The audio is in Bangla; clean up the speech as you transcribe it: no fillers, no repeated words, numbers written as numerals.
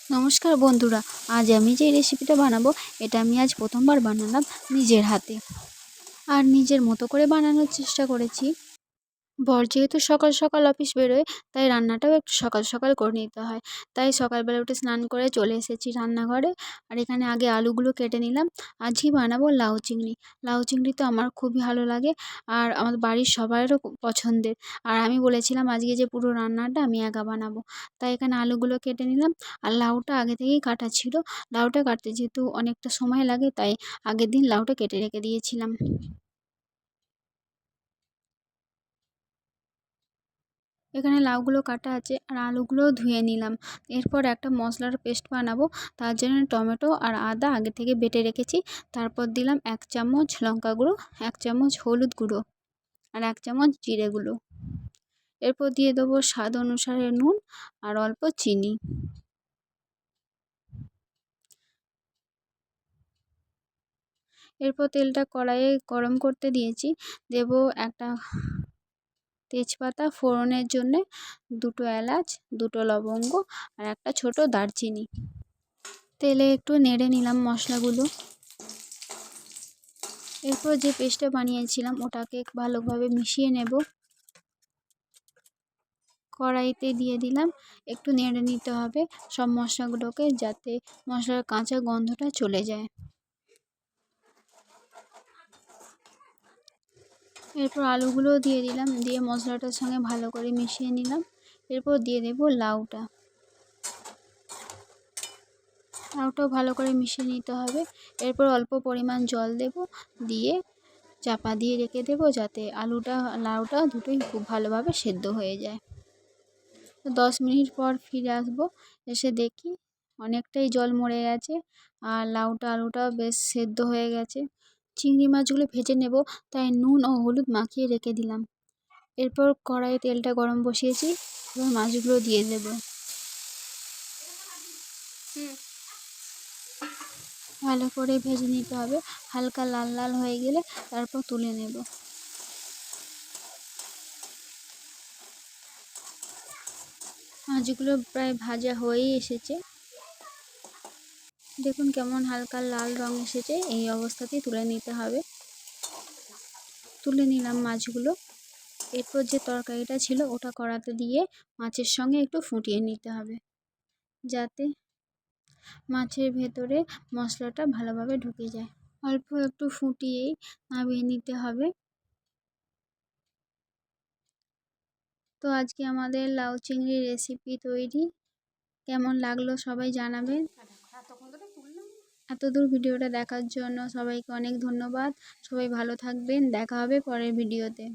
নমস্কার বন্ধুরা, আজ আমি যে রেসিপিটা বানাবো এটা আমি আজ প্রথমবার বানালাম নিজের হাতে। আর নিজের মতো করে বানানোর চেষ্টা করেছি। বর যেহেতু সকাল সকাল অফিস বেরোয়, তাই রান্নাটাও একটু সকাল সকাল করে নিতে হয়। তাই সকালবেলা উঠে স্নান করে চলে এসেছি রান্নাঘরে। আর এখানে আগে আলুগুলো কেটে নিলাম। আজকে বানাবো লাউ চিংড়ি। লাউ চিংড়ি তো আমার খুবই ভালো লাগে, আর আমাদের বাড়ির সবাইয়েরও খুব পছন্দের। আর আমি বলেছিলাম আজকে যে পুরো রান্নাটা আমি একা বানাবো। তাই এখানে আলুগুলো কেটে নিলাম। আর লাউটা আগে থেকেই কাটা ছিল। লাউটা কাটতে যেহেতু অনেকটা সময় লাগে, তাই আগের দিন লাউটা কেটে রেখে দিয়েছিলাম। এখানে লাউগুলো কাটা আছে আর আলুগুলোও ধুয়ে নিলাম। এরপর একটা মশলার পেস্ট বানাবো। তার জন্য টমেটো আর আদা আগে থেকে বেটে রেখেছি। তারপর দিলাম 1 চামচ লঙ্কা গুঁড়ো, 1 চামচ হলুদ গুঁড়ো, আর 1 চামচ জিরে গুঁড়ো। এরপর দিয়ে দেবো স্বাদ অনুসারে নুন আর অল্প চিনি। এরপর তেলটা কড়াইয়ে গরম করতে দিয়েছি। দেবো একটা তেজপাতা ফোড়নের জন্যে, 2টো এলাচ, 2টো লবঙ্গ আর একটা ছোট দারচিনি। তেলে একটু নেড়ে নিলাম মশলাগুলো। এরপর যে পেস্টটা বানিয়েছিলাম ওটাকে ভালোভাবে মিশিয়ে নেব। কড়াইতে দিয়ে দিলাম, একটু নেড়ে নিতে হবে সব মশলাগুলোকে, যাতে মশলার কাঁচা গন্ধটা চলে যায়। এরপর আলুগুলোও দিয়ে দিলাম, দিয়ে মশলাটার সঙ্গে ভালো করে মিশিয়ে নিলাম। এরপর দিয়ে দেব লাউটাও ভালো করে মিশিয়ে নিতে হবে। এরপর অল্প পরিমাণ জল দেব, দিয়ে চাপা দিয়ে রেখে দেবো, যাতে লাউটা দুটোই খুব ভালোভাবে সেদ্ধ হয়ে যায়। 10 মিনিট পর ফিরে আসবো। এসে দেখি অনেকটাই জল মরে গেছে, আর আলুটাও বেশ সেদ্ধ হয়ে গেছে। চিংড়ি মাছগুলো ভেজে নেব, তাই নুন ও হলুদ মাখিয়ে রেখে দিলাম। এরপর কড়াইয়ে তেলটা গরম বসিয়েছি, এবার মাছগুলো দিয়ে দেব। ভালো করে ভেজে নিতে হবে, হালকা লাল লাল হয়ে গেলে তারপর তুলে নেব। মাছগুলো প্রায় ভাজা হয়েই এসেছে। দেখুন কেমন হালকা লাল রং এসেছে, এই অবস্থাতেই তুলে নিতে হবে। তুলে নিলাম মাছগুলো। এরপর যে তরকারিটা ছিল ওটা কড়াতে দিয়ে মাছের সঙ্গে একটু ফুটিয়ে নিতে হবে, যাতে মাছের ভেতরে মশলাটা ভালোভাবে ঢুকে যায়। অল্প একটু ফুটিয়েই নামিয়ে নিতে হবে। তো আজকে আমাদের লাউ চিংড়ির রেসিপি তৈরি। কেমন লাগলো সবাই জানাবেন। এতদূর ভিডিওটা দেখার জন্য সবাইকে অনেক ধন্যবাদ। সবাই ভালো থাকবেন, দেখা হবে পরের ভিডিওতে।